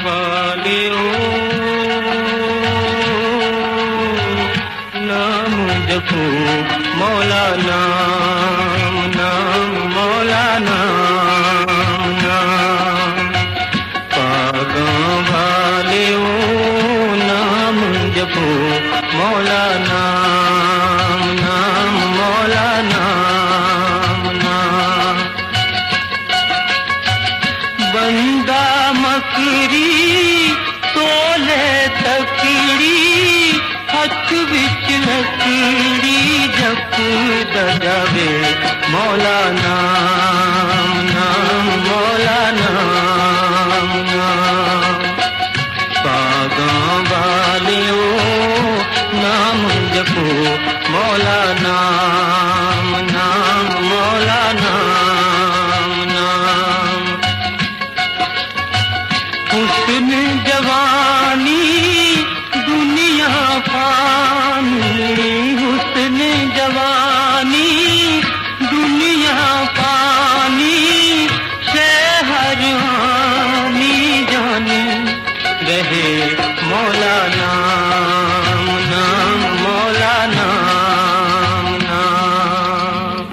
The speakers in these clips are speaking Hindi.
वालियो नाम जपो मौला नाम नाम मौला नाम नाम पागों वालियो नाम जपो मौला नाम नाम मौला नाम नाम बंदा मकरी तोले तकड़ी हथ विच लकड़ी जप दजावे मौला नाम नाम मौला नाम नाम पागों वालियो नाम जपो मौला नाम नाम मौला नाम नाम हुस्न जवानी दुनिया फानी हुस्न जवानी दुनिया फानी शहर हानी जानी रहे मौला नाम नाम मौला नाम नाम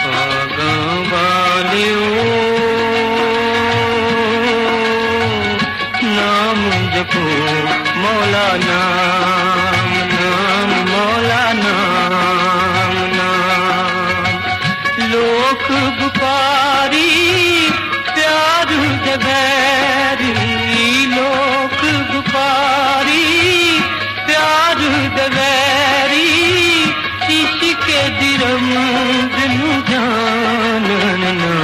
पागों वालियो नाम जपो मौला नाम नाम मौला नाम नाम लोक बुकारी प्यार दबैरी लोक बुकारी प्यार दबैरी इश्क दिरम दिनु जानना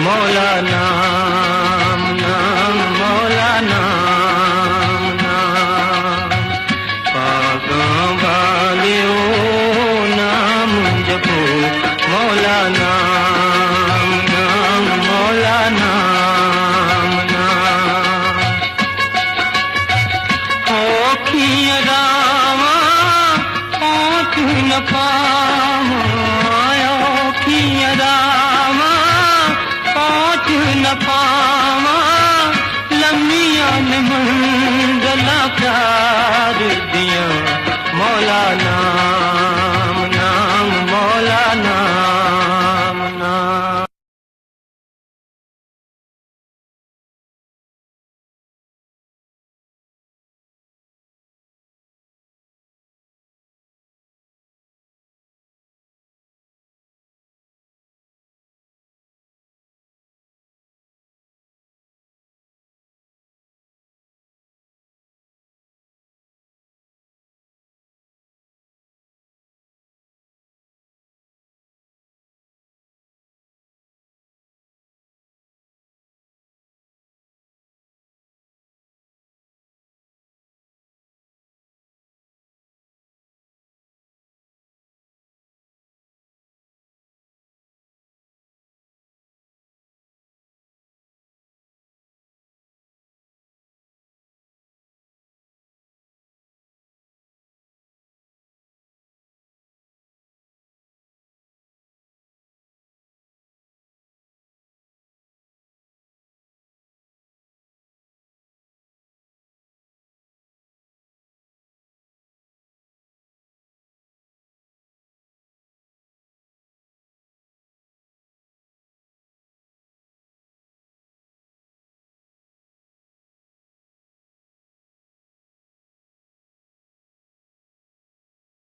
मौला नाम नाम मौला नाम